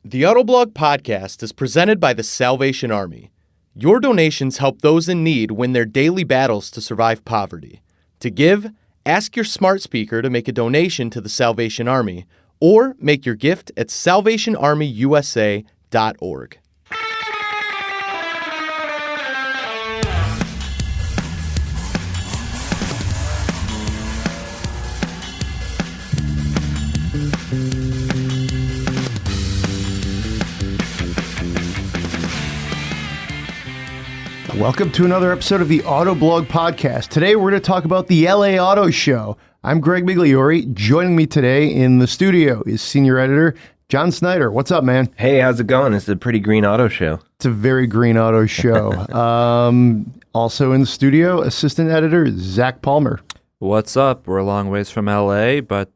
The Autoblog Podcast is presented by the Salvation Army. Your donations help those in need win their daily battles to survive poverty. To give, ask your smart speaker to make a donation to the Salvation Army, or make your gift at salvationarmyusa.org. Welcome to another episode of the Autoblog Podcast. Today we're going to talk about the LA Auto Show. I'm Greg Migliore. Joining me today in the studio is senior editor John Snyder. What's up, man? Hey, how's it going? It's a pretty green auto show. It's a very green auto show. Also in the studio, assistant editor Zach Palmer. What's up? We're a long ways from LA, but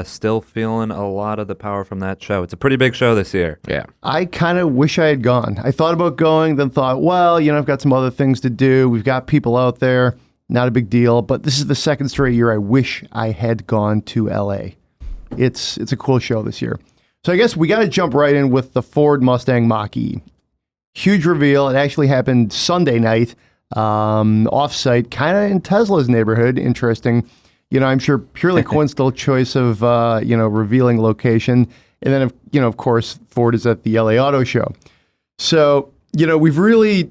still feeling a lot of the power from that show. It's a pretty big show this year. Yeah. I kind of wish I had gone. I thought about going, then thought, well, I've got some other things to do. We've got people out there. Not a big deal. But this is the second straight year I wish I had gone to LA. It's a cool show this year. So I guess we got to jump right in with the Ford Mustang Mach-E. Huge reveal. It actually happened Sunday night. Off-site, kind of in Tesla's neighborhood. Interesting. I'm sure purely coincidental choice of, revealing location. And then, of course, Ford is at the LA Auto Show. So, we've really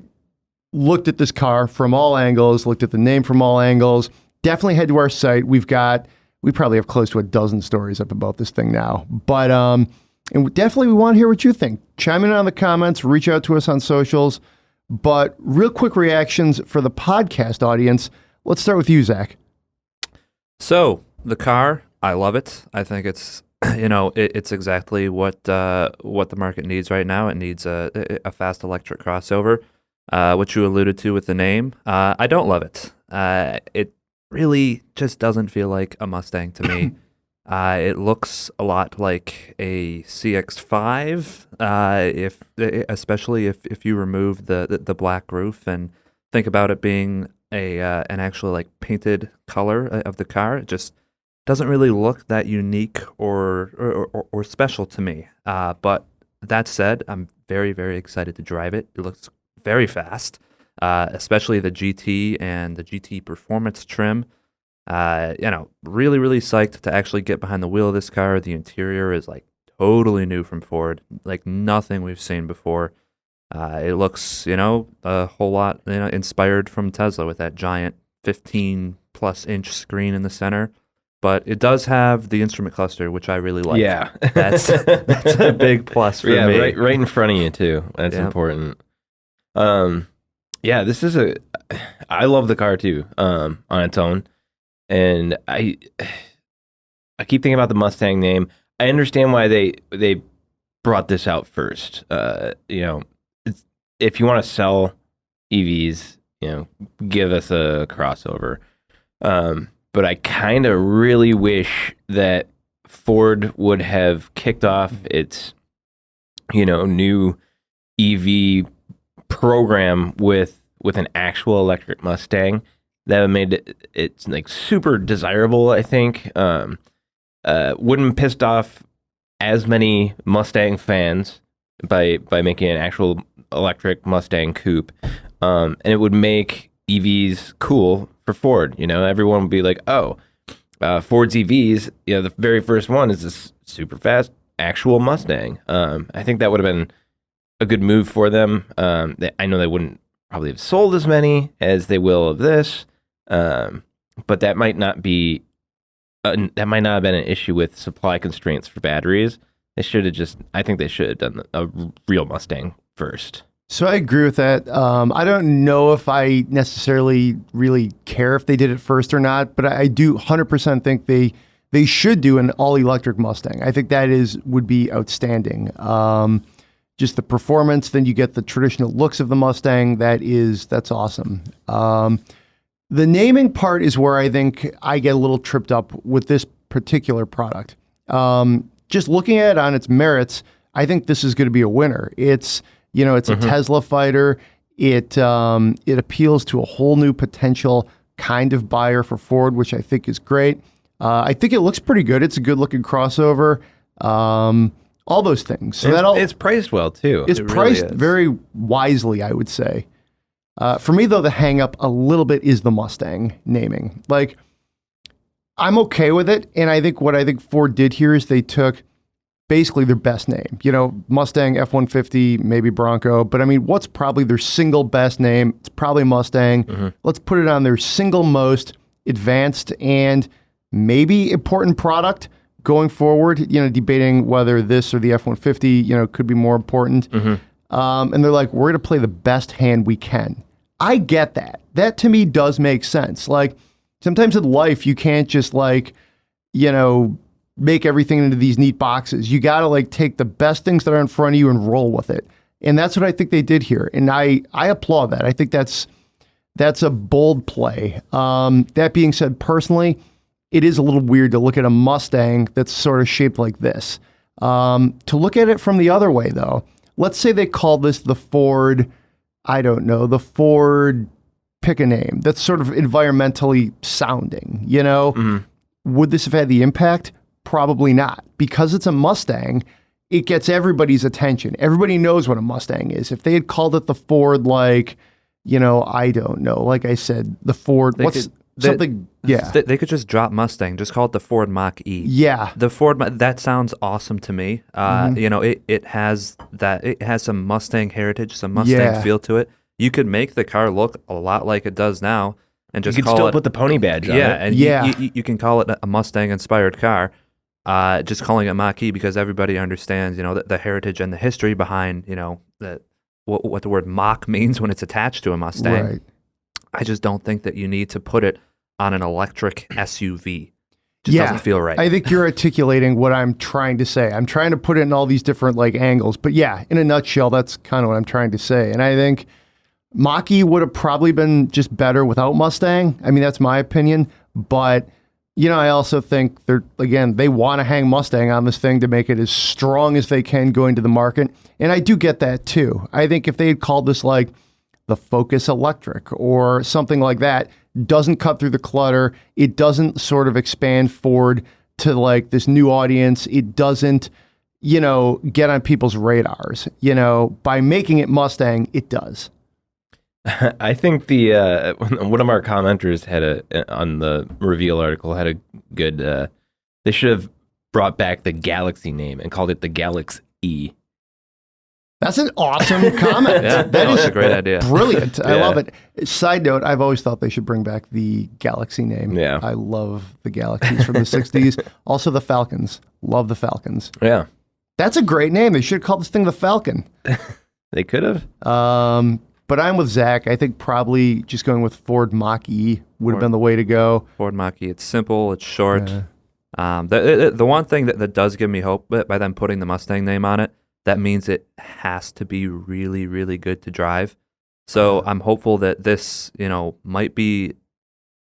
looked at this car from all angles, looked at the name from all angles, definitely head to our site. We probably have close to a dozen stories up about this thing now. But, and definitely we want to hear what you think. Chime in on the comments, reach out to us on socials. But real quick reactions for the podcast audience. Let's start with you, Zach. So the car, I love it. I think it's, it's exactly what the market needs right now. It needs a fast electric crossover, which you alluded to with the name. I don't love it. It really just doesn't feel like a Mustang to me. It looks a lot like a CX-5, especially if you remove the black roof and think about it being an actual like painted color of the car. It just doesn't really look that unique or special to me. But that said, I'm very, very excited to drive it. It looks very fast, especially the GT and the GT Performance trim. Really, really psyched to actually get behind the wheel of this car. The interior is like totally new from Ford, like nothing we've seen before. It looks, a whole lot, inspired from Tesla with that giant 15+ inch screen in the center. But it does have the instrument cluster, which I really like. Yeah. That's a big plus for me. Right in front of you too. That's important. This is I love the car too, on its own. And I keep thinking about the Mustang name. I understand why they brought this out first. If you want to sell EVs, give us a crossover. But I kind of really wish that Ford would have kicked off its, new EV program with an actual electric Mustang. That made it like super desirable, I think. Wouldn't have pissed off as many Mustang fans by making an actual electric Mustang coupe. And it would make EVs cool for Ford. Everyone would be like, oh, Ford's EVs, the very first one is this super fast actual Mustang. I think that would have been a good move for them. I know they wouldn't probably have sold as many as they will of this. But that might not have been an issue with supply constraints for batteries. I think they should have done a real Mustang first. So I agree with that. I don't know if I necessarily really care if they did it first or not, but I do 100% think they should do an all-electric Mustang. I think that would be outstanding. Just the performance, then you get the traditional looks of the Mustang. That's awesome. The naming part is where I think I get a little tripped up with this particular product. Just looking at it on its merits, I think this is going to be a winner. It's a Tesla fighter. It appeals to a whole new potential kind of buyer for Ford, which I think is great. I think it looks pretty good. It's a good looking crossover. all those things. So it's priced well too. It's It really priced is. very wisely, I would say. For me, though, the hang up a little bit is the Mustang naming. Like, I'm okay with it. And I think Ford did here is they took basically their best name. You know, Mustang, F-150, maybe Bronco. But I mean, what's probably their single best name? It's probably Mustang. Mm-hmm. Let's put it on their single most advanced and maybe important product going forward. You know, debating whether this or the F-150, you know, could be more important. Mm-hmm. And they're like, we're going to play the best hand we can. I get that. That to me does make sense. Like, sometimes in life, you can't just like, you know, make everything into these neat boxes. You got to like take the best things that are in front of you and roll with it. And that's what I think they did here. And I applaud that. I think that's a bold play. That being said, personally, it is a little weird to look at a Mustang that's sort of shaped like this. To look at it from the other way, though, let's say they call this the Ford, I don't know, the Ford, pick a name that's sort of environmentally sounding, you know? Mm-hmm. Would this have had the impact? Probably not. Because it's a Mustang, it gets everybody's attention. Everybody knows what a Mustang is. If they had called it the Ford, like, you know, I don't know, like I said, the Ford, They could just drop Mustang, just call it the Ford Mach-E. Yeah. The Ford, that sounds awesome to me. You know, it has some Mustang heritage, some Mustang feel to it. You could make the car look a lot like it does now, and just you could call still it, put the pony badge on it. and you can call it a Mustang inspired car. Just calling it Mach-E because everybody understands, you know, the heritage and the history behind, you know, what the word Mach means when it's attached to a Mustang. Right. I just don't think that you need to put it on an electric SUV. Just doesn't feel right. I think you're articulating what I'm trying to say. I'm trying to put it in all these different like angles, but yeah, in a nutshell, that's kind of what I'm trying to say. And I think Mach-E would have probably been just better without Mustang. I mean, that's my opinion. But, you know, I also think they want to hang Mustang on this thing to make it as strong as they can going to the market. And I do get that too. I think if they had called this like the Focus Electric or something like that, doesn't cut through the clutter. It doesn't sort of expand Ford to like this new audience. It doesn't, you know, get on people's radars. You know, by making it Mustang, it does. I think one of our commenters on the reveal article had a good. They should have brought back the Galaxy name and called it the Galaxy. That's an awesome comment. Yeah, That's a great idea. Brilliant. I Yeah. love it. Side note, I've always thought they should bring back the Galaxy name. Yeah. I love the Galaxies from the 60s. Also the Falcons. Love the Falcons. Yeah, That's a great name. They should have called this thing the Falcon. they could have. But I'm with Zach. I think probably just going with Ford Mach-E would have been the way to go. Ford Mach-E. It's simple. It's short. The one thing that does give me hope by them putting the Mustang name on it, that means it has to be really, really good to drive. So I'm hopeful that this, you know, might be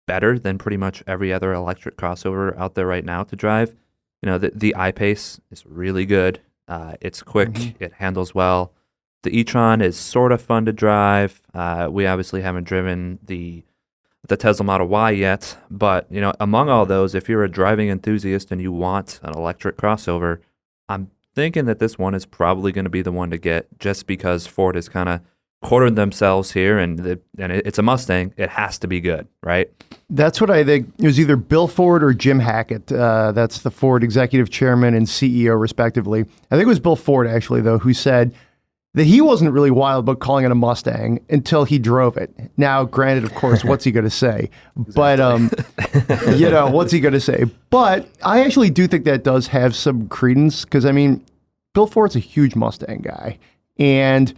better than pretty much every other electric crossover out there right now to drive. You know, the I-Pace is really good. It's quick. It handles well. The e-tron is sort of fun to drive. We obviously haven't driven the Tesla Model Y yet, but you know, among all those, if you're a driving enthusiast and you want an electric crossover, I'm thinking that this one is probably going to be the one to get, just because Ford has kind of cornered themselves here, and it's a Mustang. It has to be good, right? That's what I think. It was either Bill Ford or Jim Hackett. That's the Ford executive chairman and CEO, respectively. I think it was Bill Ford, actually, though, who said that he wasn't really wild about calling it a Mustang until he drove it. Now, granted, of course, what's he going to say? But, you know, what's he going to say? But I actually do think that does have some credence because, I mean, Bill Ford's a huge Mustang guy. And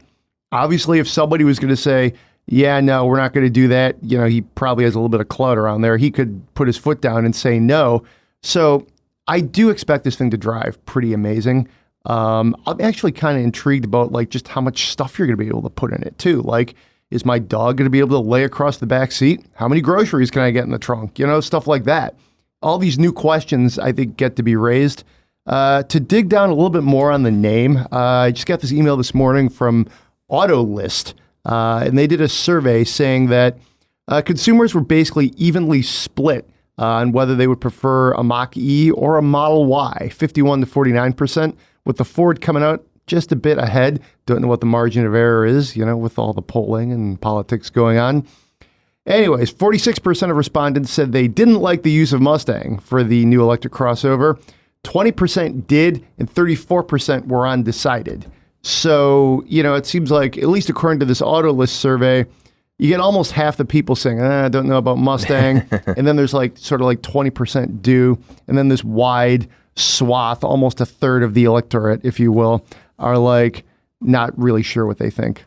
obviously, if somebody was going to say, yeah, no, we're not going to do that, you know, he probably has a little bit of clutter on there. He could put his foot down and say no. So I do expect this thing to drive pretty amazing. I'm actually kind of intrigued about like just how much stuff you're going to be able to put in it too. Like, is my dog going to be able to lay across the back seat? How many groceries can I get in the trunk? You know, stuff like that. All these new questions I think get to be raised. To dig down a little bit more on the name, I just got this email this morning from Autolist, and they did a survey saying that consumers were basically evenly split on whether they would prefer a Mach-E or a Model Y, 51 to 49%, with the Ford coming out just a bit ahead. Don't know what the margin of error is, with all the polling and politics going on. Anyways, 46% of respondents said they didn't like the use of Mustang for the new electric crossover. 20% did, and 34% were undecided. So, it seems like, at least according to this Autolist survey, you get almost half the people saying, I don't know about Mustang. And then there's sort of 20% do. And then this wide swath, almost a third of the electorate, if you will, are not really sure what they think.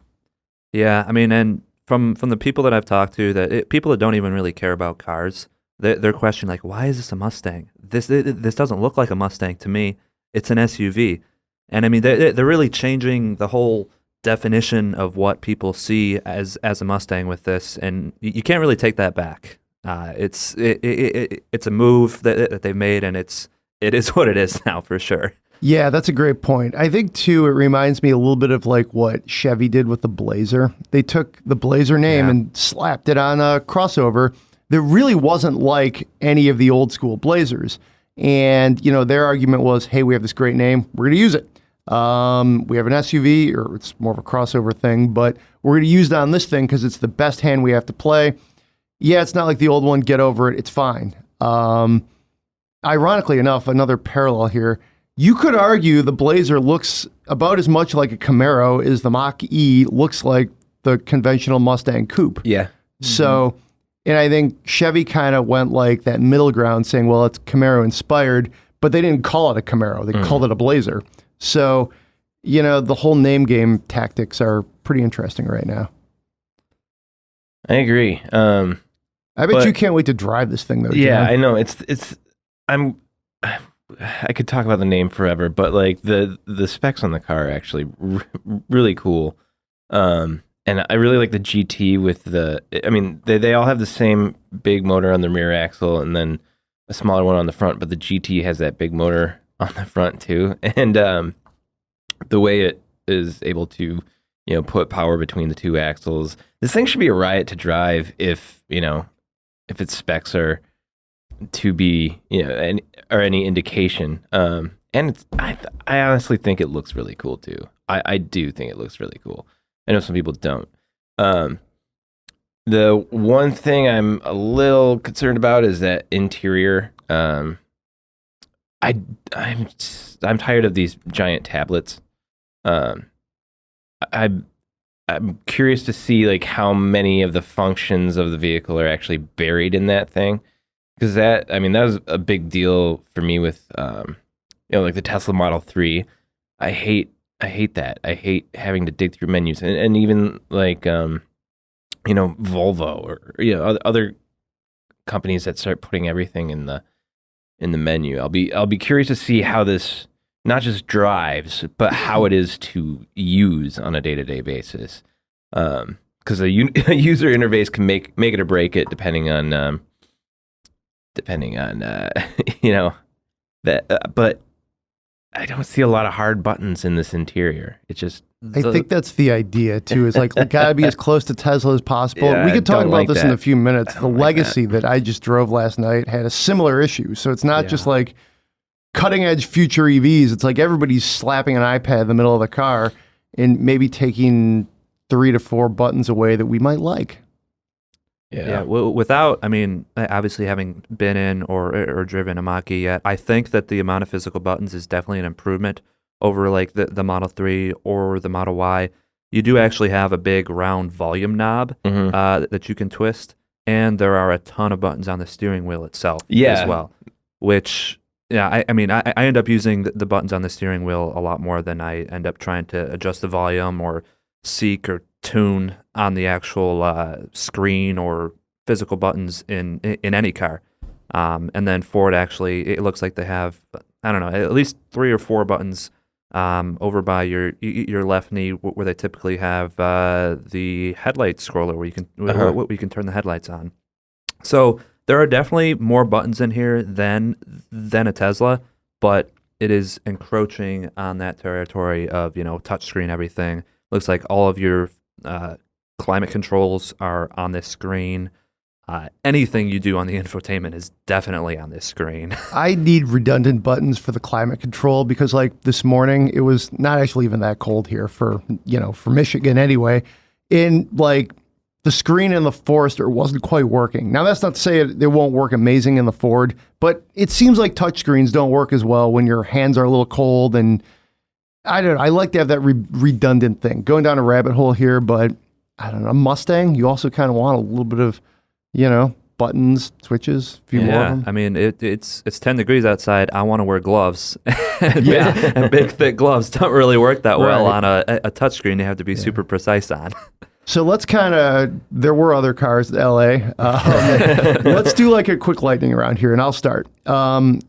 Yeah, I mean, and from the people that I've talked to, people that don't even really care about cars, they're questioning why is this a Mustang? This doesn't look like a Mustang to me. It's an SUV, and I mean they're really changing the whole definition of what people see as a Mustang with this, and you can't really take that back. It's a move that they've made, and it is what it is now for sure. Yeah, that's a great point. I think, too, it reminds me a little bit of what Chevy did with the Blazer. They took the Blazer name and slapped it on a crossover that really wasn't like any of the old school Blazers. And, their argument was, hey, we have this great name. We're going to use it. We have an SUV, or it's more of a crossover thing, but we're going to use it on this thing because it's the best hand we have to play. Yeah, it's not like the old one. Get over it. It's fine. Ironically enough, another parallel here, you could argue the Blazer looks about as much like a Camaro as the Mach-E looks like the conventional Mustang coupe. Yeah. So, and I think Chevy kind of went that middle ground saying, well, it's Camaro inspired, but they didn't call it a Camaro. They called it a Blazer. So, the whole name game tactics are pretty interesting right now. I agree. I bet you can't wait to drive this thing though. Yeah, John. I know. I could talk about the name forever, but the specs on the car are actually really cool. And I really like the GT with they all have the same big motor on the rear axle and then a smaller one on the front, but the GT has that big motor on the front too. And the way it is able to, put power between the two axles. This thing should be a riot to drive if its specs are to be, any indication. And I honestly think it looks really cool too. I do think it looks really cool. I know some people don't. The one thing I'm a little concerned about is that interior. I'm tired of these giant tablets. I'm curious to see how many of the functions of the vehicle are actually buried in that thing. Because that was a big deal for me with, the Tesla Model 3. I hate that. I hate having to dig through menus, and even Volvo or other companies that start putting everything in the menu. I'll be curious to see how this not just drives, but how it is to use on a day-to-day basis. Because a user interface can make it or break it depending on that. But I don't see a lot of hard buttons in this interior. It just I think that's the idea too. Is gotta be as close to Tesla as possible. Yeah, we could talk don't about like this in that. a few minutes. The Legacy that I just drove last night had a similar issue. So it's not just cutting edge future EVs. It's everybody's slapping an iPad in the middle of the car and maybe taking 3 to 4 buttons away that we might like. Yeah. Well, without, obviously having been in or driven a Mach-E yet, I think that the amount of physical buttons is definitely an improvement over the Model 3 or the Model Y. You do actually have a big round volume knob that you can twist, and there are a ton of buttons on the steering wheel itself as well. Which, I end up using the buttons on the steering wheel a lot more than I end up trying to adjust the volume or seek or tune on the actual screen or physical buttons in any car. And then Ford actually, it looks like they have, at least 3 or 4 buttons over by your left knee where they typically have the headlight scroller where you can turn the headlights on. So there are definitely more buttons in here than a Tesla, but it is encroaching on that territory of touchscreen everything. Looks like all of your climate controls are on this screen. anything you do on the infotainment is definitely on this screen. I need redundant buttons for the climate control because, like, this morning it was not actually even that cold here for Michigan anyway. And like the screen in the Forester wasn't quite working. Now that's not to say it won't work amazing in the Ford, but it seems like touchscreens don't work as well when your hands are a little cold. And I don't know. I like to have that redundant thing. Going down a rabbit hole here, but I don't know. Mustang, you also kind of want a little bit of, buttons, switches, a few more of them. I mean, it's 10 degrees outside. I want to wear gloves. And big, thick gloves don't really work that well on a touchscreen. You have to be super precise on. So let's there were other cars in LA. Let's do like a quick lightning round here, and I'll start.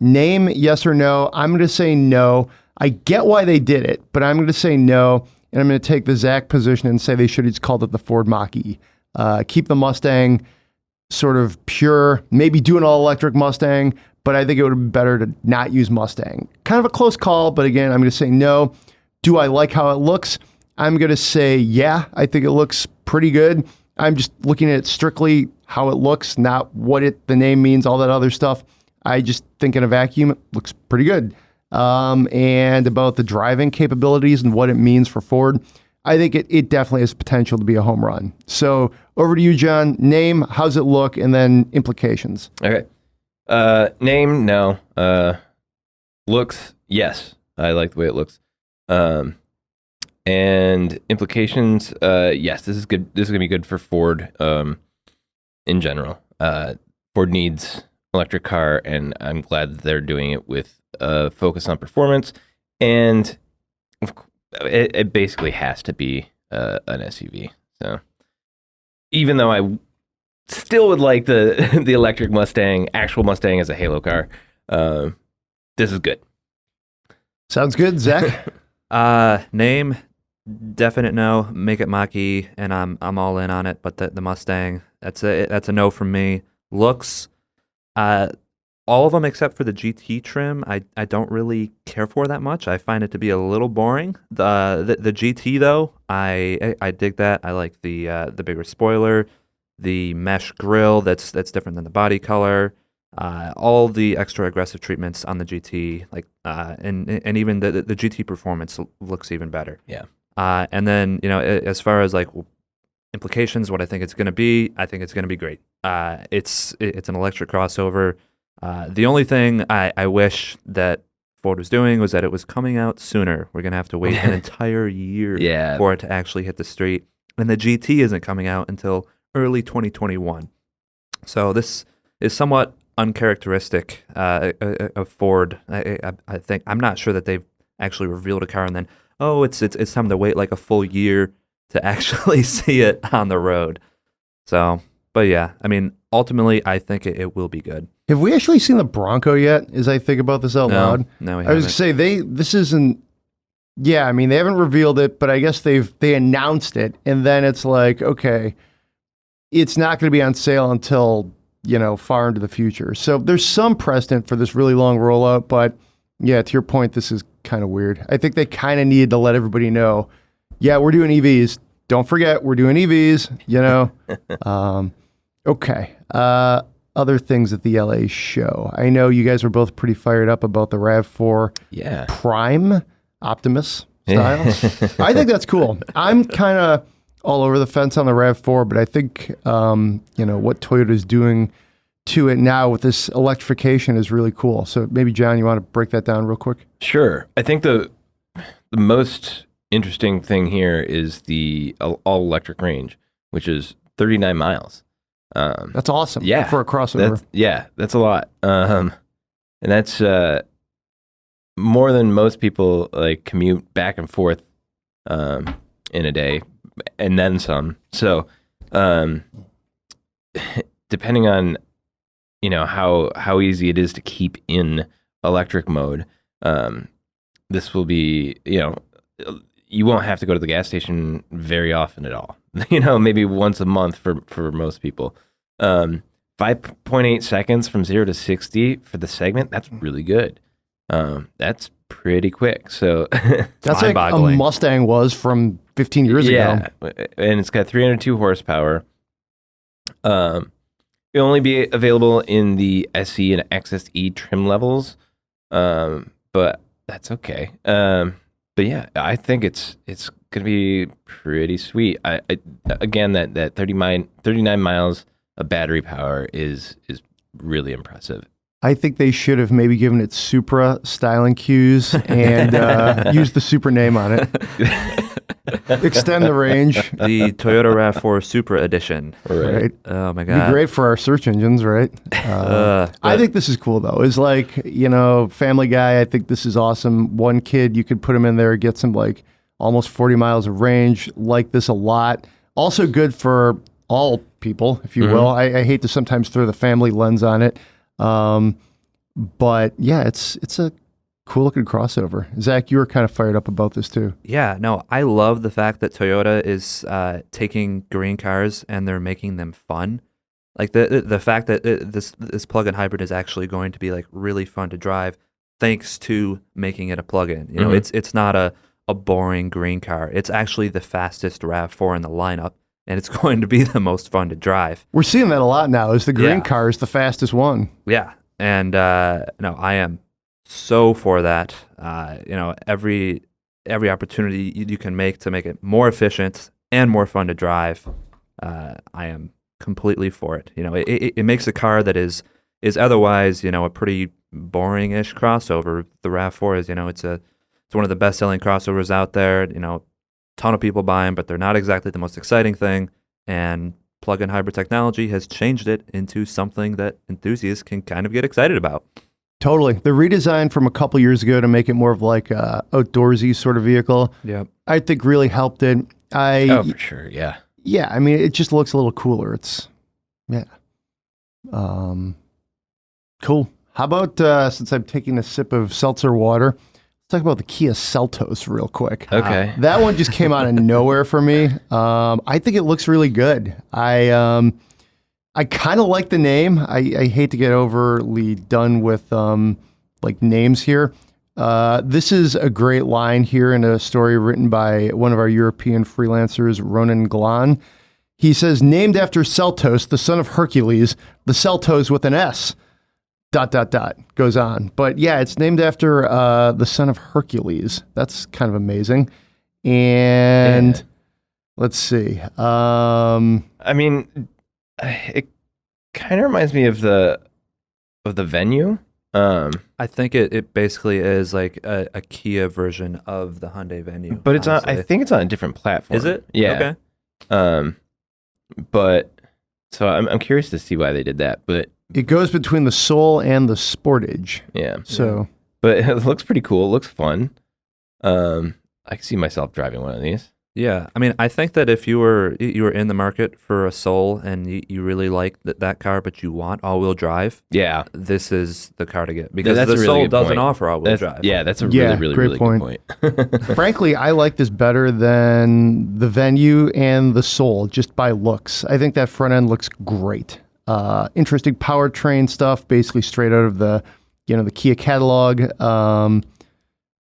Name, yes or no. I'm going to say no. I get why they did it, but I'm going to say no, and I'm going to take the Zach position and say they should have just called it the Ford Mach-E. Keep the Mustang sort of pure, maybe do an all-electric Mustang, but I think it would have been better to not use Mustang. Kind of a close call, but again, I'm going to say no. Do I like how it looks? I'm going to say, yeah, I think it looks pretty good. I'm just looking at it strictly how it looks, not what the name means, all that other stuff. I just think in a vacuum, it looks pretty good. And about the driving capabilities and what it means for Ford, I think it definitely has potential to be a home run. So over to you, John. Name, how's it look, and then implications. Okay. Name, no. Looks, yes. I like the way it looks. And implications, yes, this is good. This is going to be good for Ford in general. Ford needs electric car, and I'm glad that they're doing it with a focus on performance. And it basically has to be an SUV. So even though I still would like the electric Mustang, actual Mustang as a halo car, this is good. Sounds good, Zach. Name, definite no. Make it Mach-E, and I'm all in on it. But the Mustang, that's a no from me. Looks, all of them except for the GT trim, I don't really care for that much. I find it to be a little boring. The GT though, I dig that. I like the bigger spoiler, the mesh grille that's different than the body color. All the extra aggressive treatments on the GT, and even the GT performance looks even better. Yeah. And then as far as like implications, what I think it's going to be, I think it's going to be great. It's an electric crossover. The only thing I wish that Ford was doing was that it was coming out sooner. We're going to have to wait an entire year for it to actually hit the street. And the GT isn't coming out until early 2021. So this is somewhat uncharacteristic of Ford. I think I'm not sure that they've actually revealed a car and then it's time to wait like a full year to actually see it on the road. So, but yeah, I mean, ultimately, I think it will be good. Have we actually seen the Bronco yet? As I think about this out loud, no, we haven't. I was going to say this isn't. Yeah, I mean they haven't revealed it, but I guess they announced it, and then it's like, okay, it's not going to be on sale until far into the future. So there's some precedent for this really long rollout, but yeah, to your point, this is kind of weird. I think they kind of needed to let everybody know, yeah, we're doing EVs. Don't forget, we're doing EVs. Okay. Other things at the LA show. I know you guys were both pretty fired up about the RAV4 Prime Optimus style. I think that's cool. I'm kind of all over the fence on the RAV4, but I think what Toyota's doing to it now with this electrification is really cool. So maybe, John, you want to break that down real quick? Sure. I think the most interesting thing here is the all-electric range, which is 39 miles. That's awesome. Yeah, for a crossover. That's a lot. And that's more than most people commute back and forth in a day, and then some. So, depending on how easy it is to keep in electric mode, this will be you won't have to go to the gas station very often at all. Maybe once a month for most people. 5.8 seconds from 0 to 60 for the segment. That's really good. That's pretty quick. So that's like a Mustang was from 15 years ago. Yeah, and it's got 302 horsepower. It'll only be available in the SE and XSE trim levels, but that's okay. But yeah, I think it's gonna be pretty sweet. I again, that 39 miles of battery power is really impressive. I think they should have maybe given it Supra styling cues and used the Supra name on it. Extend the range. The Toyota RAV4 Supra Edition. Right. Oh my Be god. great for our search engines, right? I think this is cool though. It's like, Family Guy. I think this is awesome. One kid, you could put him in there, get some like almost 40 miles of range. Like this a lot. Also good for all people, if you will. I hate to sometimes throw the family lens on it. But yeah, it's a cool looking crossover. Zach, you were kind of fired up about this too. Yeah, no, I love the fact that Toyota is taking green cars and they're making them fun. Like the fact that this plug-in hybrid is actually going to be like really fun to drive, thanks to making it a plug-in. It's not a boring green car. It's actually the fastest RAV4 in the lineup, and it's going to be the most fun to drive. We're seeing that a lot now. Is the green car is the fastest one? Yeah, and no, I am so for that. Every opportunity you can make to make it more efficient and more fun to drive, I am completely for it. It makes a car that is otherwise, a pretty boring-ish crossover. The RAV4 is, it's one of the best-selling crossovers out there. Ton of people buy them, but they're not exactly the most exciting thing. And plug-in hybrid technology has changed it into something that enthusiasts can kind of get excited about. Totally. The redesign from a couple years ago to make it more of like a outdoorsy sort of vehicle, I think really helped it. For sure, yeah. Yeah, I mean, it just looks a little cooler. Cool. How about, since I'm taking a sip of seltzer water, let's talk about the Kia Seltos real quick. Okay. That one just came out of nowhere for me. I think it looks really good. I kind of like the name. I hate to get overly done with like names here. This is a great line here in a story written by one of our European freelancers, Ronan Glan. He says, named after Seltos, the son of Hercules, the Seltos with an S. ... goes on. But yeah, it's named after the son of Hercules. That's kind of amazing. And let's see. I mean, it kind of reminds me of the Venue. I think it basically is like a Kia version of the Hyundai Venue. But it's on, I think it's on a different platform. Is it? Yeah. Okay. But so I'm curious to see why they did that. But it goes between the Soul and the Sportage. yeah. So, but it looks pretty cool. It looks fun. I can see myself driving one of these. Yeah, I mean, I think that if you were in the market for a Soul and you really like that car, but you want all-wheel drive, this is the car to get, because that's the a really Soul good doesn't point. offer all-wheel drive. Yeah, that's a really great good point. frankly, I like this better than the Venue and the Soul, just by looks. I think that front end looks great. Interesting powertrain stuff, basically straight out of the Kia catalog.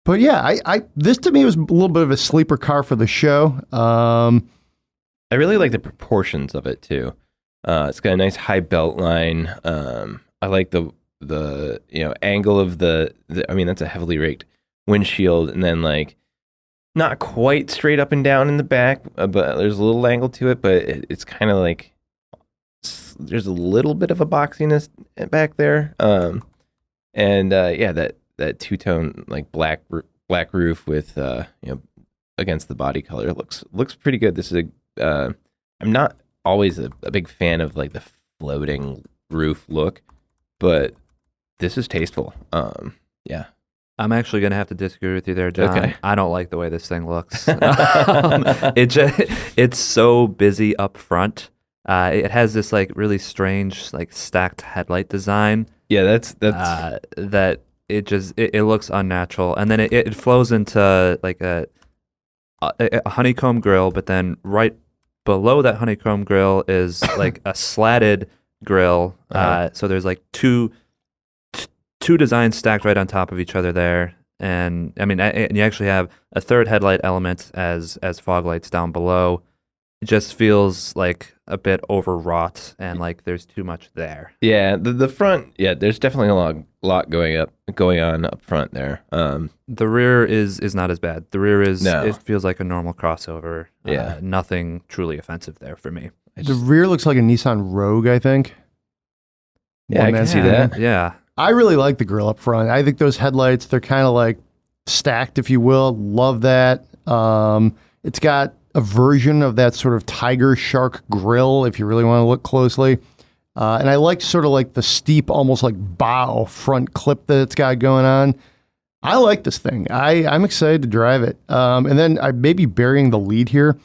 But yeah, I this to me was a little bit of a sleeper car for the show. I really like the proportions of it too. It's got a nice high belt line. I like the angle of the I mean, that's a heavily raked windshield, and then like not quite straight up and down in the back, but there's a little angle to it. But it's kind of like there's a little bit of a boxiness back there. That two-tone like black roof with against the body color looks pretty good. This is I'm not always a big fan of like the floating roof look, but this is tasteful. Yeah. I'm actually going to have to disagree with you there, John. Okay. I don't like the way this thing looks. It's so busy up front. It has this like really strange like stacked headlight design. Yeah, that's that it looks unnatural, and then it flows into like a honeycomb grill, but then right below that honeycomb grill is like a slatted grill. So there's like two designs stacked right on top of each other there, and I mean, and you actually have a third headlight element as fog lights down below. it just feels like a bit overwrought and like there's too much there. Yeah, the front, there's definitely a lot going on up front there. The rear is not as bad. The rear is No. it feels like a normal crossover. Yeah. Nothing truly offensive there for me. The rear looks like a Nissan Rogue, I think. Yeah, I can see One-man. that. Yeah. I really like the grill up front. I think those headlights, they're kind of like stacked, if you will. Love that. It's got a version of that sort of tiger shark grill, if you really want to look closely. And I like sort of like the steep, almost like bow front clip that it's got going on. I like this thing. I'm excited to drive it. And then I may be burying the lead here.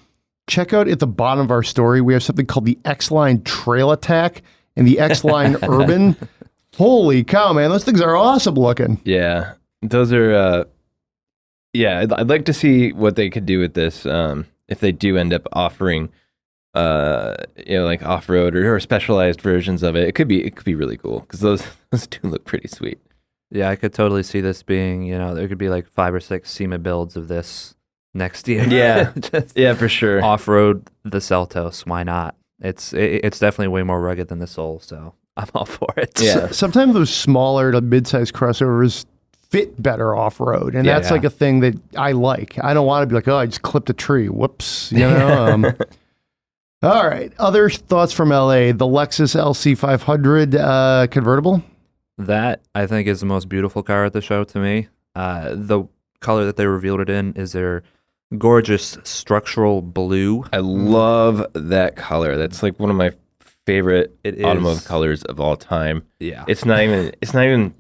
Check out at the bottom of our story, we have something called the X-Line Trail Attack and the X-Line Urban. Holy cow, man. Those things are awesome looking. Yeah, those are. I'd like to see what they could do with this if they do end up offering, like off-road or specialized versions of it. It could be really cool because those do look pretty sweet. Yeah, I could totally see this being, there could be like 5 or 6 SEMA builds of this next year. Yeah, Just yeah, for sure. off-road the Seltos. Why not? It's definitely way more rugged than the Soul, so I'm all for it. Yeah. Sometimes those smaller to mid-sized crossovers fit better off-road, and that's Yeah. like a thing that I like. I don't want to be like, oh, I just clipped a tree. Whoops. All right. Other thoughts from LA. The Lexus LC 500 convertible. That, I think, is the most beautiful car at the show to me. The color that they revealed it in is their gorgeous structural blue. I love that color. That's like one of my favorite It automotive is. colors of all time. Yeah. It's not even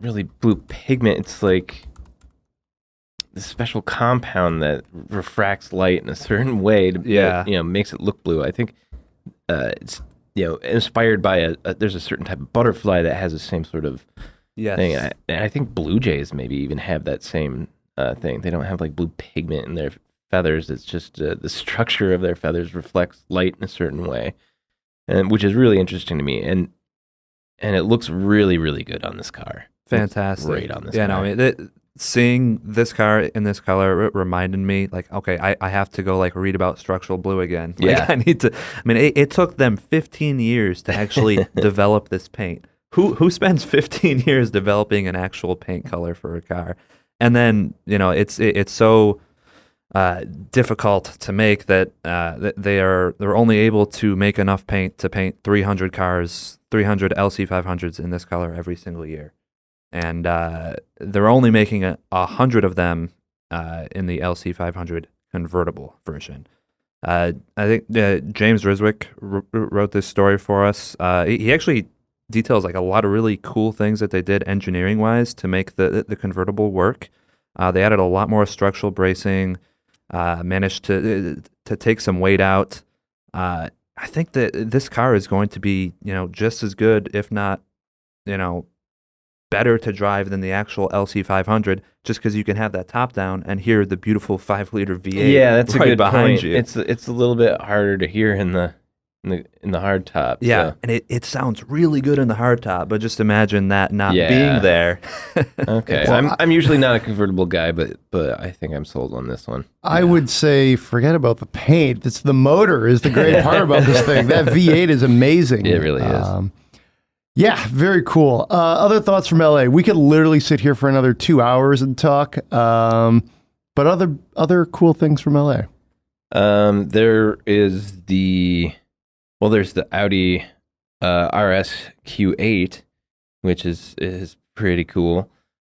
really blue pigment. It's like this special compound that refracts light in a certain way to Yeah. makes it look blue. I think it's inspired by there's a certain type of butterfly that has the same sort of Yes. thing. And I think blue jays maybe even have that same thing. They don't have like blue pigment in their feathers. It's just the structure of their feathers reflects light in a certain way, and which is really interesting to me. And it looks really, really good on this car. Fantastic. Great on this Yeah, car. no, seeing this car in this color reminded me, like, okay, I have to go, like, read about structural blue again. Like, Yeah. I need to, it took them 15 years to actually develop this paint. Who spends 15 years developing an actual paint color for a car? And then, it's so difficult to make that they're only able to make enough paint to paint 300 cars, 300 LC500s in this color every single year. And they're only making 100 of them in the LC500 convertible version. I think James Riswick wrote this story for us. He actually details like a lot of really cool things that they did engineering-wise to make the convertible work. They added a lot more structural bracing, managed to take some weight out. I think that this car is going to be, just as good, if not, better to drive than the actual LC500, just because you can have that top down and hear the beautiful 5-liter V8. Yeah, that's right a good behind point. you. It's a little bit harder to hear in the hard top. Yeah, so. and it sounds really good in the hardtop, but just imagine that not Yeah. being there. Okay, Well, I'm usually not a convertible guy, but I think I'm sold on this one. I would say forget about the paint. It's the motor is the great part about this thing. That V8 is amazing. It really is. Yeah, very cool. Other thoughts from LA. We could literally sit here for another 2 hours and talk. But other cool things from LA. There's the Audi RS Q8, which is pretty cool.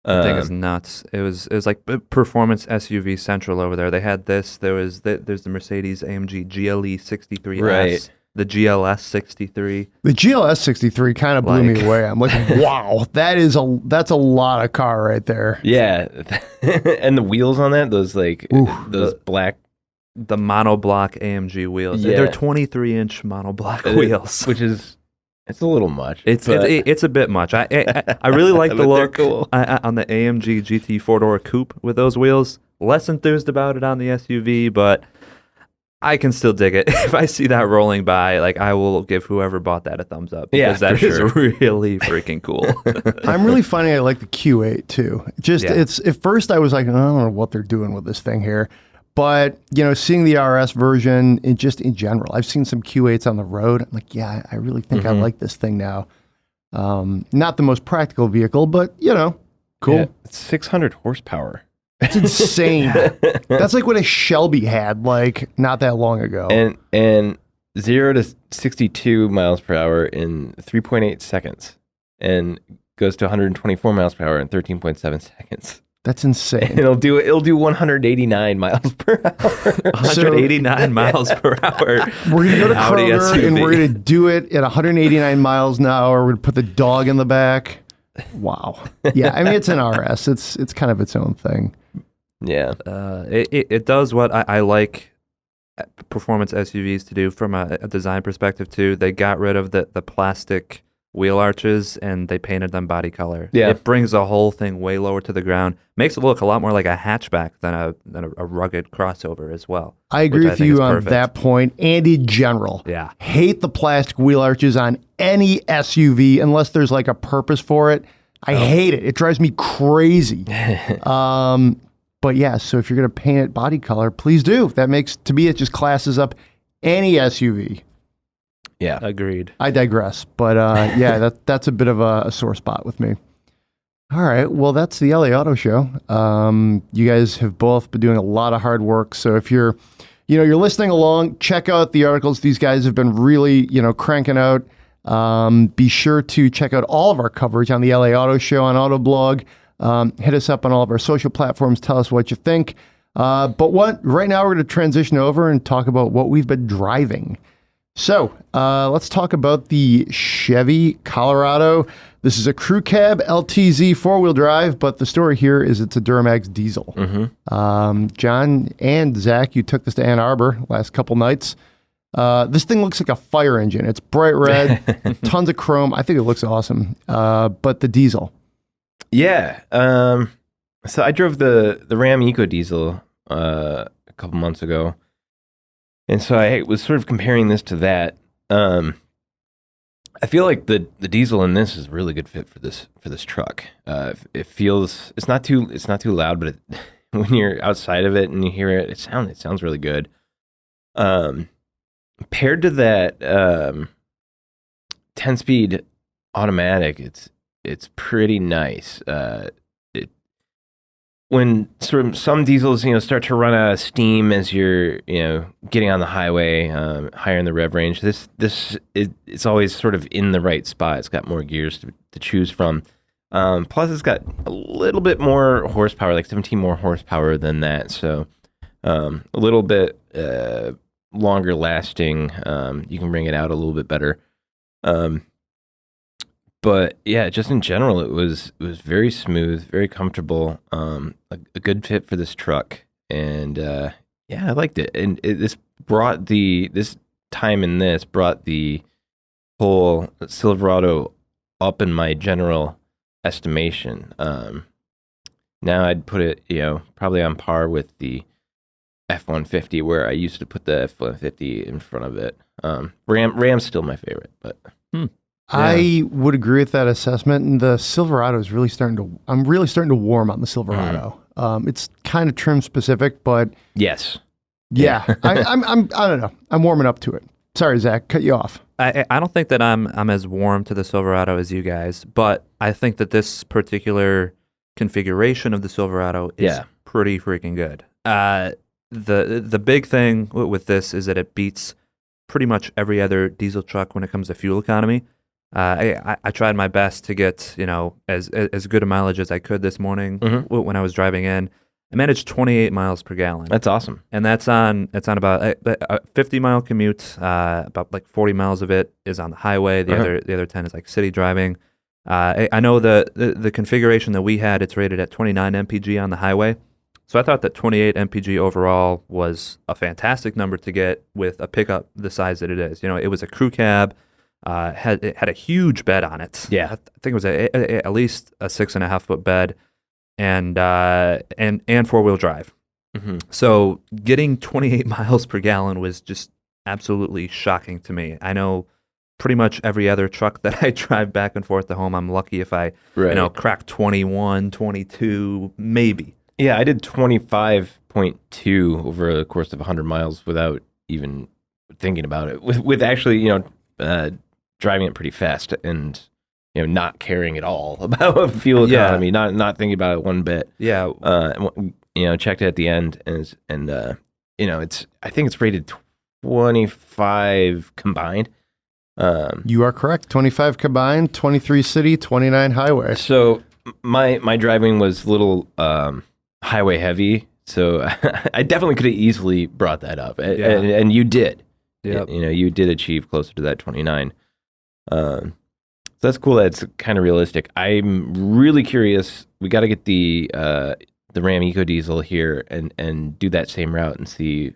The thing is nuts. It was like performance SUV central over there. They had this. There's the Mercedes AMG GLE 63S, Right. the GLS 63. The GLS 63 kind of blew me Like- away. I'm like, wow, that's a lot of car right there. Yeah, and the wheels on that, those black, The monoblock AMG wheels. Yeah. They're 23-inch monoblock wheels. which is it's a little much. It's but- a bit much. I really like the But they're look cool. on the AMG GT 4-door coupe with those wheels. Less enthused about it on the SUV, but I can still dig it. If I see that rolling by, like, I will give whoever bought that a thumbs up, Yeah, because that for is sure. really freaking cool. I'm really finding I like the Q8 too. Yeah. It's at first I was like, I don't know what they're doing with this thing here. But, seeing the RS version in general, I've seen some Q8s on the road. I'm like, yeah, I really think I like this thing now. Not the most practical vehicle, but, cool. Yeah, it's 600 horsepower. It's insane. That's like what a Shelby had, not that long ago. And 0 to 62 miles per hour in 3.8 seconds. And goes to 124 miles per hour in 13.7 seconds. That's insane. And it'll do 189 miles per hour. 189 miles per hour. We're going to go to Audi Kroger SUV. and we're going to do it at 189 miles an hour. We're going to put the dog in the back. Wow. Yeah, I mean, it's an RS. It's kind of its own thing. Yeah. It does what I like performance SUVs to do from a design perspective too. They got rid of the plastic wheel arches and they painted them body color. Yeah. It brings the whole thing way lower to the ground. Makes it look a lot more like a hatchback than a rugged crossover as well. I agree with think you is on perfect. that point. And in general, Yeah. hate the plastic wheel arches on any SUV unless there's a purpose for it. I hate it. It drives me crazy. But yeah, so if you're going to paint it body color, please do. That makes, to me, it just classes up any SUV. Yeah. Agreed. I digress. But yeah, that's a bit of a sore spot with me. All right. Well, that's the LA Auto Show. You guys have both been doing a lot of hard work. So if you're listening along, check out the articles these guys have been really, cranking out. Be sure to check out all of our coverage on the LA Auto Show on Autoblog. Hit us up on all of our social platforms. Tell us what you think. But right now we're going to transition over and talk about what we've been driving. So let's talk about the Chevy Colorado. This is a crew cab LTZ 4-wheel drive, but the story here is it's a Duramax diesel. John and Zach, you took this to Ann Arbor last couple nights. This thing looks like a fire engine. It's bright red, tons of chrome. I think it looks awesome. But the diesel. Yeah. So I drove the Ram Eco Diesel a couple months ago. And so I was sort of comparing this to that. I feel like the diesel in this is a really good fit for this truck. It feels it's not too loud, but when you're outside of it and you hear it, it sounds really good. Paired to that 10-speed automatic, it's pretty nice. When sort of some diesels, start to run out of steam as you're, getting on the highway, higher in the rev range, it's always sort of in the right spot. It's got more gears to choose from. Plus, it's got a little bit more horsepower, like 17 more horsepower than that. So a little bit longer lasting. You can bring it out a little bit better. But yeah, just in general, it was very smooth, very comfortable, a good fit for this truck, and yeah, I liked it. And this brought the whole Silverado up in my general estimation. Now I'd put it, probably on par with the F-150, where I used to put the F-150 in front of it. Ram's still my favorite, but. I would agree with that assessment. And the Silverado is I'm really starting to warm on the Silverado. It's kind of trim specific, but Yes. yeah, I don't know. I'm warming up to it. Sorry, Zach, cut you off. I don't think that I'm as warm to the Silverado as you guys, but I think that this particular configuration of the Silverado is pretty freaking good. The big thing with this is that it beats pretty much every other diesel truck when it comes to fuel economy. I tried my best to get as good a mileage as I could this morning when I was driving in. I managed 28 miles per gallon. That's awesome. And that's on about a 50-mile commute. About like 40 miles of it is on the highway. The other 10 is like city driving. I know the configuration that we had, it's rated at 29 mpg on the highway. So I thought that 28 mpg overall was a fantastic number to get with a pickup the size that it is. It was a crew cab. It had a huge bed on it. Yeah, I think it was at least a 6.5 foot bed, and 4-wheel drive. So getting 28 miles per gallon was just absolutely shocking to me. I know pretty much every other truck that I drive back and forth to home, I'm lucky if I crack 21, 22, maybe. Yeah, I did 25.2 over the course of 100 miles without even thinking about it. With actually, driving it pretty fast and not caring at all about fuel economy, not thinking about it one bit. Yeah. Checked it at the end, and I think it's rated 25 combined. You are correct. 25 combined, 23 city, 29 highway. So my driving was a little highway heavy, so I definitely could have easily brought that up, and you did. Yep. You did achieve closer to that 29. So that's cool. That's kind of realistic. I'm really curious. We got to get the Ram EcoDiesel here and do that same route and see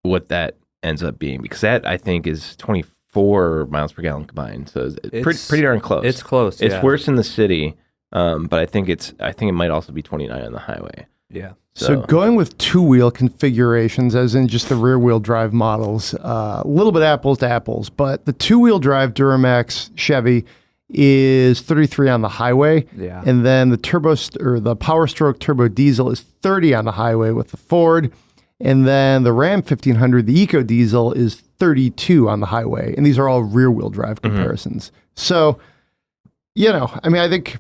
what that ends up being, because that I think is 24 miles per gallon combined. So it's pretty darn close. It's close. It's worse in the city, but I think it might also be 29 on the highway. Yeah. So going with two-wheel configurations, as in just the rear-wheel drive models, a little bit apples to apples, but the two-wheel drive Duramax Chevy is 33 on the highway, and then the Power Stroke Turbo Diesel is 30 on the highway with the Ford, and then the Ram 1500, the EcoDiesel, is 32 on the highway, and these are all rear-wheel drive comparisons. So, I think,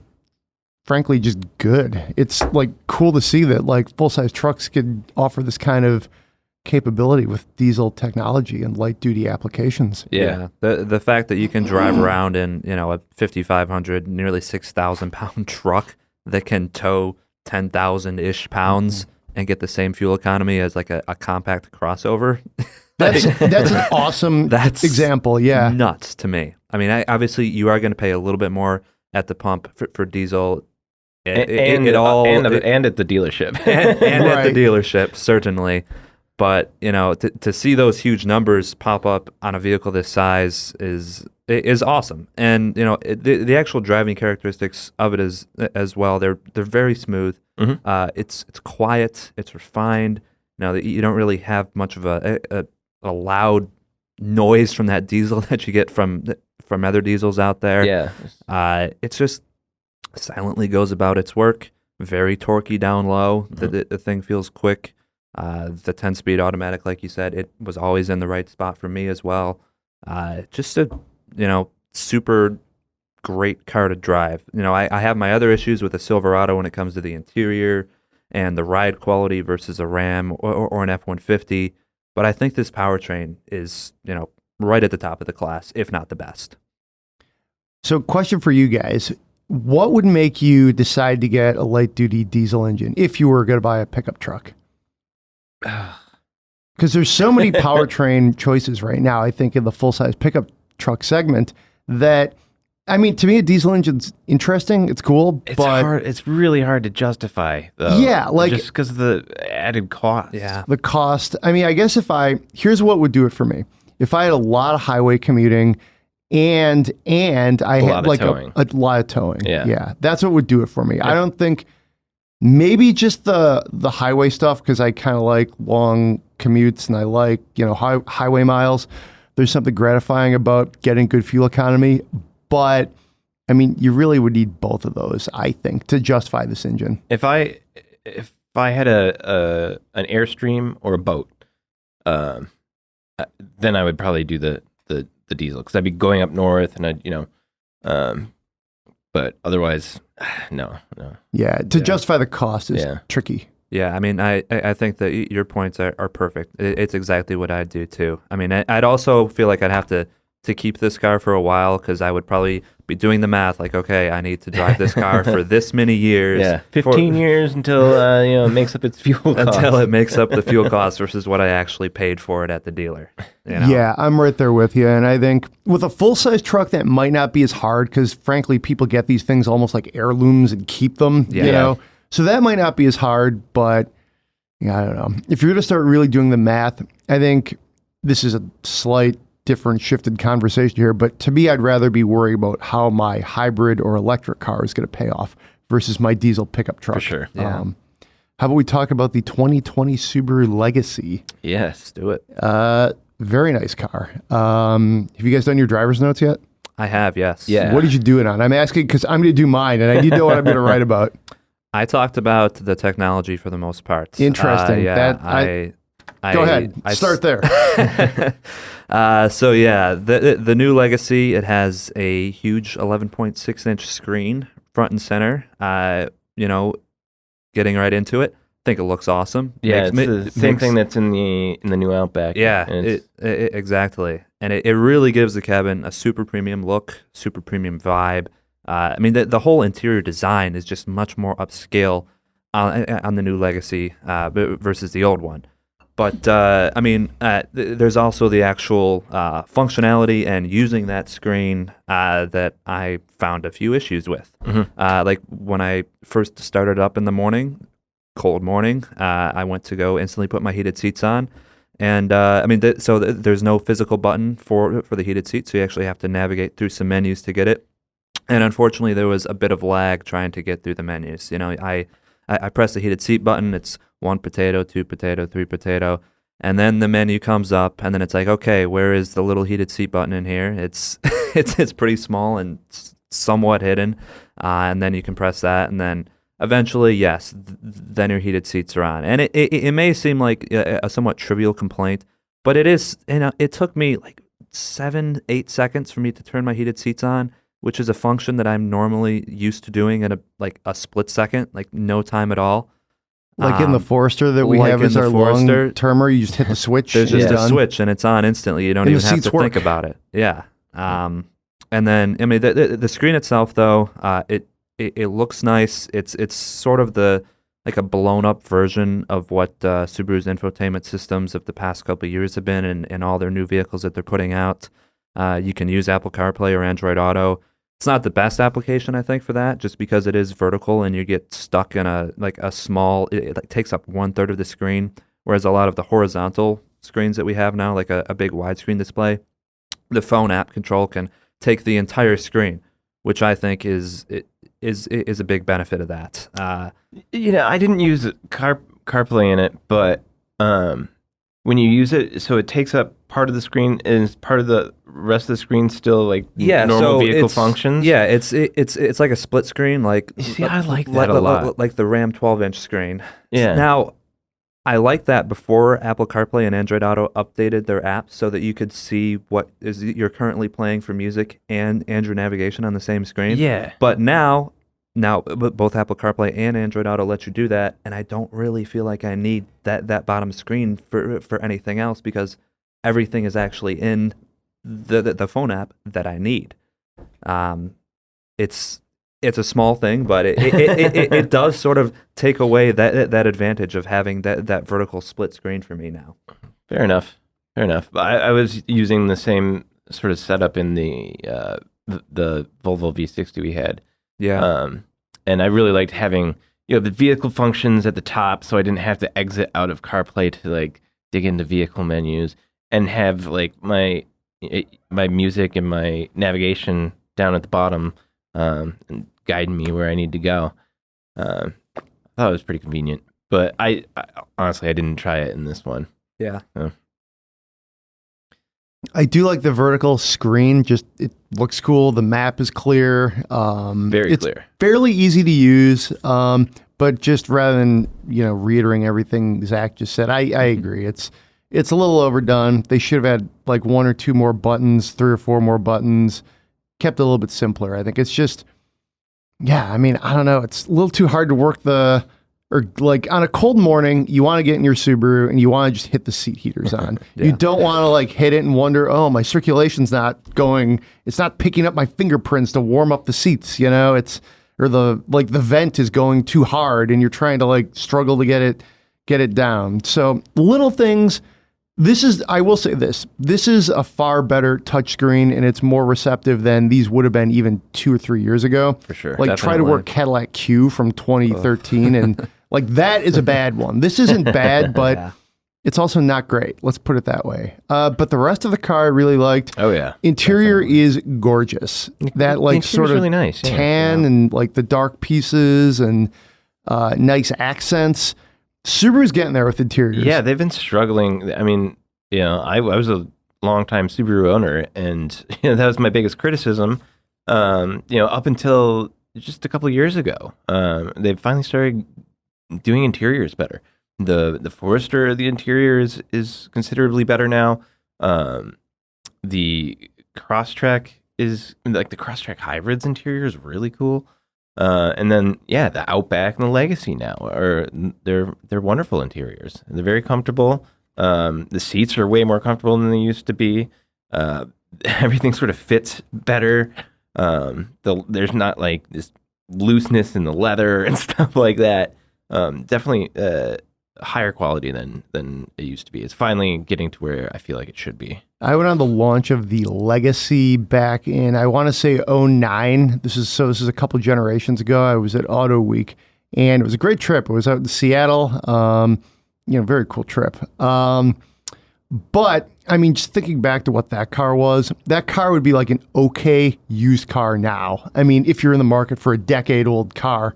frankly, just good. It's cool to see that full-size trucks could offer this kind of capability with diesel technology and light-duty applications. Yeah. The fact that you can drive around in a 5,500, nearly 6,000 pound truck that can tow 10,000-ish pounds and get the same fuel economy as a compact crossover. That's an awesome example. Yeah, nuts to me. I mean, obviously you are going to pay a little bit more at the pump for diesel. And at the dealership. and at the dealership, certainly. But, to see those huge numbers pop up on a vehicle this size is awesome. And, the actual driving characteristics of it as well, they're very smooth. Mm-hmm. It's quiet, it's refined. You don't really have much of a loud noise from that diesel that you get from other diesels out there. Yeah. It's just silently goes about its work, very torquey down low. The thing feels quick. The 10-speed automatic, like you said, it was always in the right spot for me as well. Just a super great car to drive. I have my other issues with a Silverado when it comes to the interior and the ride quality versus a Ram or an F-150, but I think this powertrain is right at the top of the class, if not the best. So, question for you guys. What would make you decide to get a light-duty diesel engine if you were going to buy a pickup truck? Because there's so many powertrain choices right now, I think, in the full-size pickup truck segment that, to me, a diesel engine's interesting. It's cool, it's but hard. It's really hard to justify, though. Yeah, just because of the added cost. Yeah, the cost. I guess here's what would do it for me. If I had a lot of highway commuting and I had a lot of towing. Yeah, that's what would do it for me. I don't think maybe just the highway stuff, because I kind of like long commutes and I like highway miles. There's something gratifying about getting good fuel economy, but you really would need both of those, I think, to justify this engine. If I had an Airstream or a boat, then I would probably do the diesel, because I'd be going up north and I'd but otherwise no. Yeah, to justify the cost is tricky. Yeah, I think that your points are perfect. It's exactly what I'd do too. I'd also feel like I'd have to keep this car for a while, because I would probably be doing the math like, okay, I need to drive this car for this many years. Yeah, 15 years until it makes up its fuel cost. Until it makes up the fuel cost versus what I actually paid for it at the dealer. Yeah, I'm right there with you. And I think with a full-size truck, that might not be as hard, because frankly, people get these things almost like heirlooms and keep them, you know? So that might not be as hard, but I don't know. If you're going to start really doing the math, I think this is a slight different shifted conversation here, but to me, I'd rather be worried about how my hybrid or electric car is going to pay off versus my diesel pickup truck. For sure. Yeah. How about we talk about the 2020 Subaru Legacy? Yes, do it. Very nice car. Have you guys done your driver's notes yet? I have, yes. Yeah. What did you do it on? I'm asking because I'm going to do mine, and I need to know what I'm going to write about. I talked about the technology for the most part. Interesting. Go ahead. Start there. So yeah, the new Legacy, it has a huge 11.6-inch screen front and center. Getting right into it, I think it looks awesome. Yeah, it's the same thing that's in the new Outback. Yeah, exactly. And it really gives the cabin a super premium look, super premium vibe. I mean, the whole interior design is just much more upscale on the new Legacy versus the old one. But, there's also the actual functionality and using that screen that I found a few issues with. Mm-hmm. Like when I first started up in the morning, cold morning, I went to go instantly put my heated seats on. And, there's no physical button for the heated seat, so you actually have to navigate through some menus to get it. And unfortunately, there was a bit of lag trying to get through the menus. I press the heated seat button, it's 1 potato, 2 potato, 3 potato, and then the menu comes up, and then it's like, okay, where is the little heated seat button in here? It's it's pretty small and somewhat hidden, and then you can press that, and then eventually, yes, then your heated seats are on. And it may seem like a somewhat trivial complaint, but it is. It took me like 7-8 seconds for me to turn my heated seats on, which is a function that I'm normally used to doing in a split second, like no time at all. Like in the Forester that we have as our long-termer, you just hit the switch. There's just a switch, and it's on instantly. You don't even have to think about it. Yeah. And then, the screen itself, though, it looks nice. It's sort of like a blown-up version of what Subaru's infotainment systems of the past couple of years have been in all their new vehicles that they're putting out. You can use Apple CarPlay or Android Auto. It's not the best application, I think, for that, just because it is vertical and you get stuck in a small, it takes up 1/3 of the screen, whereas a lot of the horizontal screens that we have now, like a big widescreen display, the phone app control can take the entire screen, which I think is a big benefit of that. I didn't use CarPlay in it, but when you use it, so it takes up part of the screen, and is part of the rest of the screen still normal vehicle functions? Yeah, it's like a split screen. Like, see, I like that a lot. Like the RAM 12-inch screen. Yeah. Now, I like that before Apple CarPlay and Android Auto updated their apps so that you could see what you're currently playing for music and your navigation on the same screen. Yeah. But now both Apple CarPlay and Android Auto let you do that, and I don't really feel like I need that bottom screen for anything else because everything is actually in the phone app that I need. It's a small thing, but it does sort of take away that advantage of having that vertical split screen for me now. Fair enough. I was using the same sort of setup in the Volvo V60 we had. Yeah. And I really liked having the vehicle functions at the top, so I didn't have to exit out of CarPlay to dig into vehicle menus, and have my music and my navigation down at the bottom and guiding me where I need to go. I thought it was pretty convenient, but I honestly I didn't try it in this one. Yeah. So. I do like the vertical screen. Just it looks cool. The map is clear. Very clear. Fairly easy to use. But just rather than reiterating everything Zach just said, I agree. It's a little overdone. They should have had 1 or 2 more buttons, 3 or 4 more buttons. Kept it a little bit simpler. I think it's just, I don't know. It's a little too hard to work on a cold morning, you want to get in your Subaru and you want to just hit the seat heaters on. Yeah. You don't want to hit it and wonder, oh, my circulation's not going, it's not picking up my fingerprints to warm up the seats, or the vent is going too hard and you're trying to struggle to get it down. So little things. I will say this is a far better touchscreen and it's more receptive than these would have been even 2 or 3 years ago. For sure. Try to work Cadillac Q from 2013 and that is a bad one. This isn't bad, but it's also not great. Let's put it that way. But the rest of the car I really liked. Oh yeah. Interior is gorgeous. That sort of really nice. tan and the dark pieces and nice accents. Subaru's getting there with interiors. Yeah, they've been struggling. I mean, I was a longtime Subaru owner, and that was my biggest criticism. Up until just a couple of years ago. They've finally started doing interiors better. The Forester, the interior is considerably better now. The Crosstrek is like the Crosstrek Hybrids interior is really cool. And then the Outback and the Legacy now they're wonderful interiors. They're very comfortable. The seats are way more comfortable than they used to be. Everything sort of fits better. There's not like this looseness in the leather and stuff like that. Definitely higher quality than it used to be. It's finally getting to where I feel like it should be. I went on the launch of the Legacy back in, I want to say 2009. This is a couple generations ago. I was at Auto Week, and it was a great trip. It was out in Seattle. Very cool trip. But I mean, just thinking back to what that car would be like an okay used car now. I mean, if you're in the market for a decade-old car,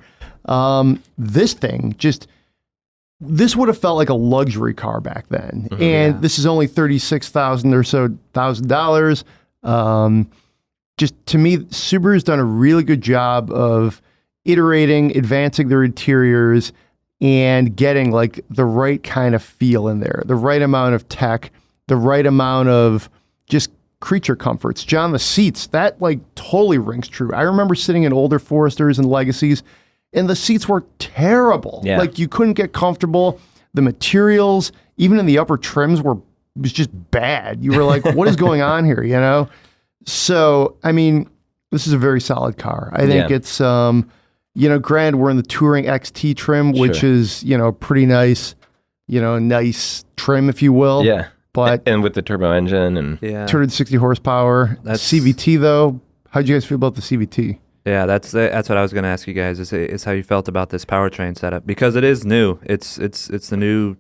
this would have felt like a luxury car back then. Mm-hmm. And this is only $36,000 or so $1,000. Just to me, Subaru's done a really good job of iterating, advancing their interiors, and getting like the right kind of feel in there, the right amount of tech, the right amount of just creature comforts. John, the seats, that like totally rings true. I remember sitting in older Foresters and Legacies, and the seats were terrible. Yeah. Like you couldn't get comfortable. The materials, even in the upper trims, was just bad. You were like, what is going on here, you know? So, I mean, this is a very solid car. I think it's, granted, we're in the Touring XT trim, which is, pretty nice, nice trim, if you will. Yeah. But and with the turbo engine and 260 horsepower. That's CVT, though, how'd you guys feel about the CVT? Yeah, that's what I was going to ask you guys. Is how you felt about this powertrain setup, because it is new. It's the new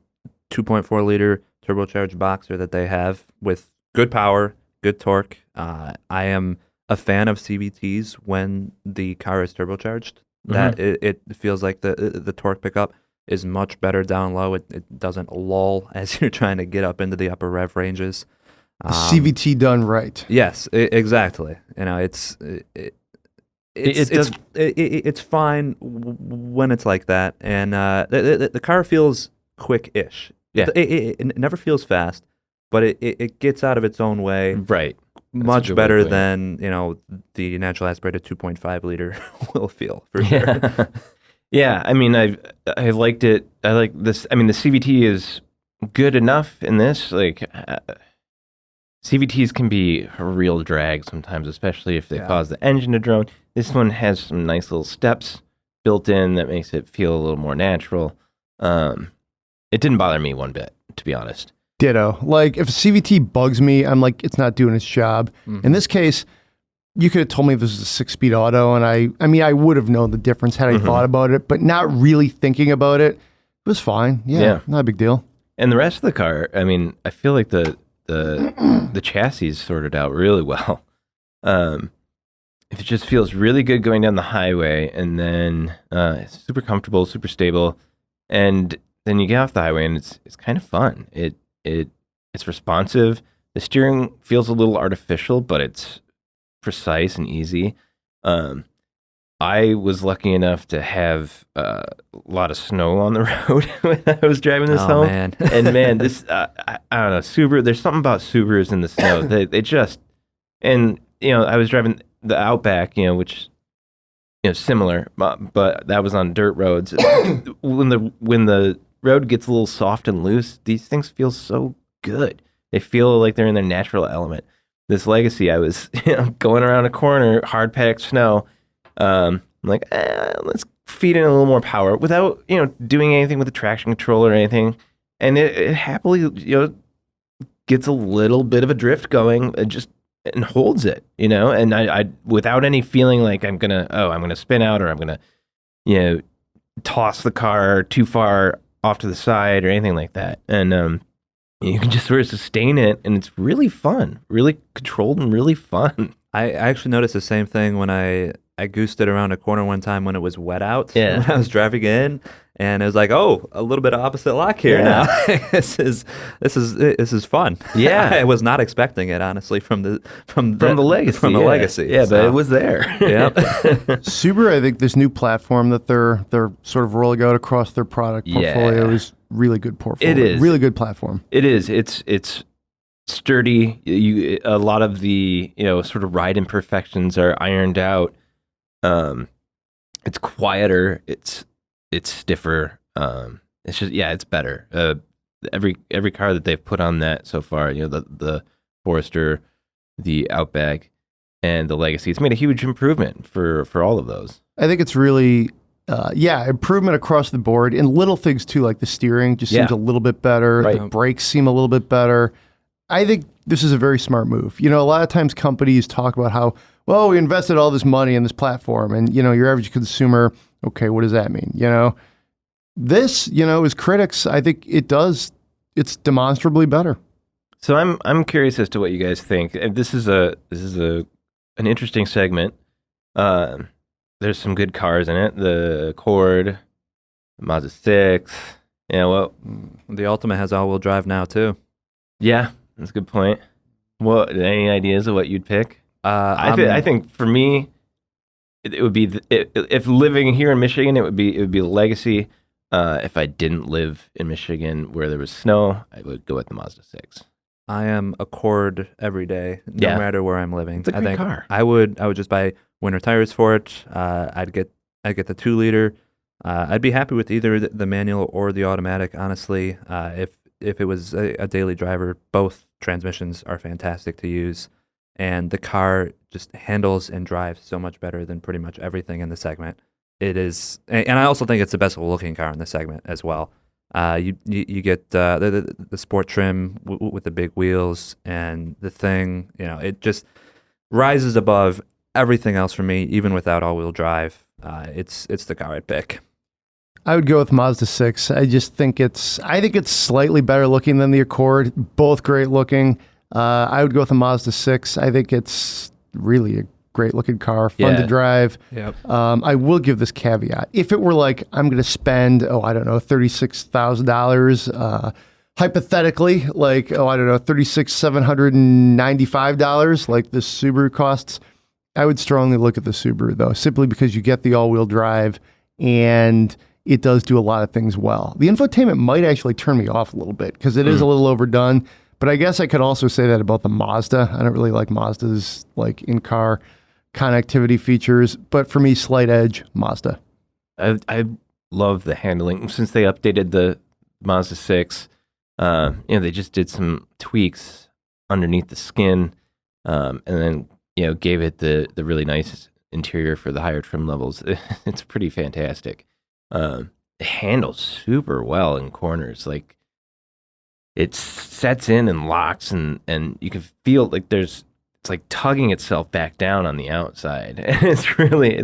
2.4 liter turbocharged boxer that they have with good power, good torque. I am a fan of CVTs when the car is turbocharged. That it feels like the torque pickup is much better down low. It doesn't lull as you're trying to get up into the upper rev ranges. CVT done right. Yes, exactly. It's fine when it's like that, and the car feels quick-ish. Yeah, it never feels fast, but it gets out of its own way. Right, much better than the natural aspirated 2.5 liter will feel for sure. Yeah, I mean, I liked it. I like this. I mean, the CVT is good enough in this. Like, CVTs can be a real drag sometimes, especially if they cause the engine to drone. This one has some nice little steps built in that makes it feel a little more natural. It didn't bother me one bit, to be honest. Ditto. Like, if a CVT bugs me, I'm like, it's not doing its job. Mm-hmm. In this case, you could have told me this was a 6-speed auto, and I would have known the difference had I thought about it, but not really thinking about it. It was fine. Yeah, not a big deal. And the rest of the car, I mean, I feel like the chassis is sorted out really well. It just feels really good going down the highway, and then it's super comfortable, super stable, and then you get off the highway, and it's kind of fun. It's responsive. The steering feels a little artificial, but it's precise and easy. I was lucky enough to have a lot of snow on the road when I was driving this home. Man. And man, this I don't know, Subaru. There's something about Subarus in the snow. They just, and I was driving the Outback, which similar, but that was on dirt roads. when the road gets a little soft and loose, these things feel so good. They feel like they're in their natural element. This Legacy, I was going around a corner, hard packed snow. I'm like, let's feed in a little more power without doing anything with the traction control or anything, and it happily gets a little bit of a drift going, and holds it, and I without any feeling like I'm gonna spin out, or I'm gonna toss the car too far off to the side or anything like that, and you can just sort of sustain it, and it's really fun, really controlled and really fun. I actually noticed the same thing when I I goosed it around a corner one time when it was wet out. Yeah. When I was driving in, and it was like, oh, a little bit of opposite lock here now. this is fun. Yeah. I was not expecting it, honestly, from the Legacy. Legacy. Yeah, so. but it was there. Yeah. Subaru, I think this new platform that they're sort of rolling out across their product portfolio is really good portfolio. It is. Really good platform. It is. It's sturdy. A lot of the sort of ride imperfections are ironed out. It's quieter. It's stiffer. It's just it's better. Every car that they've put on that so far, the Forester, the Outback, and the Legacy, it's made a huge improvement for all of those. I think it's really, improvement across the board, and little things too, like the steering just seems a little bit better. Right. The brakes seem a little bit better. I think this is a very smart move. A lot of times companies talk about how, well, we invested all this money in this platform, and your average consumer, okay, what does that mean? This, as critics, I think it's demonstrably better. So I'm curious as to what you guys think. This is an interesting segment. There's some good cars in it. The Accord, the Mazda 6. Yeah, well, The Ultimate has all-wheel drive now, too. yeah, that's a good point. What? Any ideas of what you'd pick? I think for me, it would be if living here in Michigan, it would be the Legacy. If I didn't live in Michigan where there was snow, I would go with the Mazda 6. I am Accord every day, no matter where I'm living. It's a great car. I would just buy winter tires for it. I'd get the 2-liter. I'd be happy with either the manual or the automatic. Honestly, if it was a daily driver, both transmissions are fantastic to use, and the car just handles and drives so much better than pretty much everything in the segment. It is, and I also think it's the best looking car in the segment as well. You get the sport trim with the big wheels, and the thing, it just rises above everything else for me, even without all-wheel drive. It's the car I'd pick. I would go with Mazda 6. I think it's slightly better looking than the Accord. Both great looking. I would go with the Mazda 6. I think it's really a great looking car, fun to drive. Yep. I will give this caveat. If it were like, I'm going to spend, $36,000, hypothetically, like, $36,795, like this Subaru costs, I would strongly look at the Subaru though, simply because you get the all-wheel drive and it does do a lot of things well. The infotainment might actually turn me off a little bit because it is a little overdone, but I guess I could also say that about the Mazda. I don't really like Mazda's like in-car connectivity features, but for me, slight edge, Mazda. I love the handling. Since they updated the Mazda 6, they just did some tweaks underneath the skin, and then gave it the really nice interior for the higher trim levels. It's pretty fantastic. It handles super well in corners. Like it sets in and locks, and you can feel like it's like tugging itself back down on the outside. And it's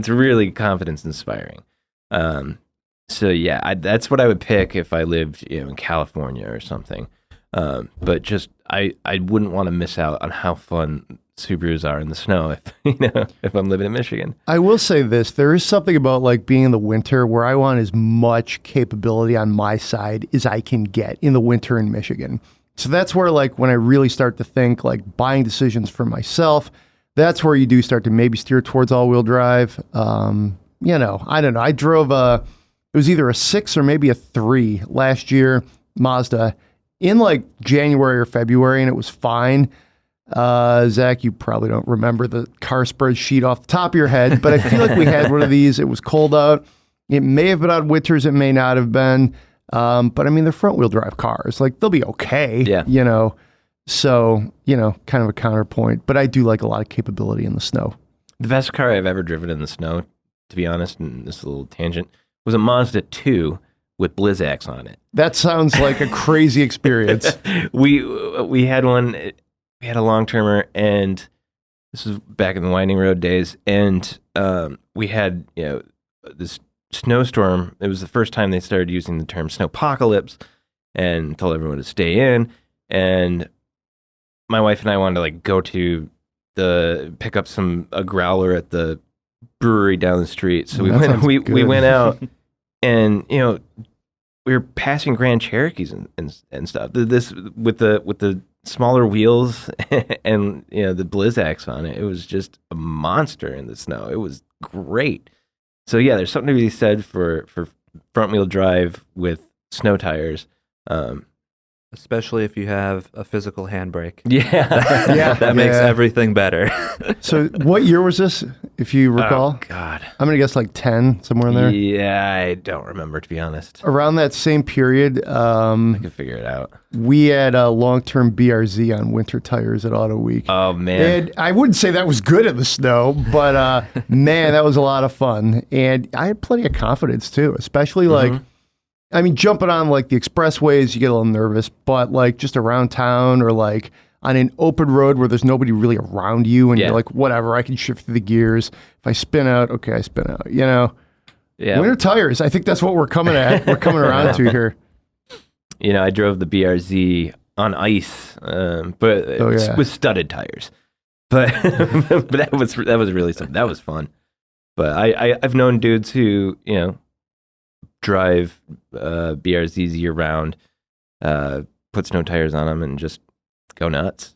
really confidence inspiring. So yeah, that's what I would pick if I lived in California or something. But just I wouldn't want to miss out on how fun Subarus are in the snow if I'm living in Michigan. I will say this, there is something about like being in the winter where I want as much capability on my side as I can get in the winter in Michigan. So that's where like when I really start to think like buying decisions for myself, that's where you do start to maybe steer towards all-wheel drive. I don't know. I drove it was either a 6 or maybe a 3 last year, Mazda, in like January or February, and it was fine. Zach, you probably don't remember the car spreadsheet off the top of your head, but I feel like we had one of these. It was cold out. It may have been on winters. It may not have been. But I mean, they're front wheel drive cars. Like they'll be okay. Yeah. So, kind of a counterpoint, but I do like a lot of capability in the snow. The best car I've ever driven in the snow, to be honest, and this is a little tangent, was a Mazda 2 with Blizzaks on it. That sounds like a crazy experience. We had one. We had a long-termer, and this was back in the Winding Road days, and we had this snowstorm. It was the first time they started using the term snowpocalypse, and told everyone to stay in. And my wife and I wanted to like go to pick up a growler at the brewery down the street. So we That went sounds we good. went out, and we were passing Grand Cherokees and stuff. This with the smaller wheels and the Blizzaks on it. It was just a monster in the snow. It was great. So yeah, there's something to be said for front wheel drive with snow tires. Especially if you have a physical handbrake. Yeah. That makes everything better. So what year was this, if you recall? Oh God. I'm going to guess like 10, somewhere in there. Yeah, I don't remember, to be honest. Around that same period, I can figure it out. we had a long-term BRZ on winter tires at Auto Week. Oh man. And I wouldn't say that was good in the snow, but man, that was a lot of fun. And I had plenty of confidence too, especially like, I mean, jumping on like the expressways, you get a little nervous, but like just around town or like on an open road where there's nobody really around you and you're like, whatever, I can shift through the gears. If I spin out, okay, I spin out, Yeah. Winter tires, I think that's what we're coming at. We're coming around to here. I drove the BRZ on ice, but with studded tires. But but that was really something. That was fun. But I've known dudes who drive BRZs year round, put snow tires on them, and just go nuts.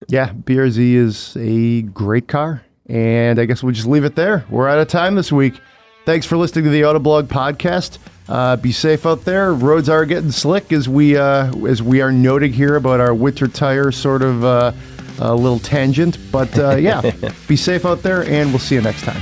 Yeah, BRZ is a great car, and I guess we'll just leave it there. We're out of time this week. Thanks for listening to the Autoblog Podcast. Be safe out there. Roads are getting slick as we are noting here about our winter tire sort of little tangent. But yeah, be safe out there, and we'll see you next time.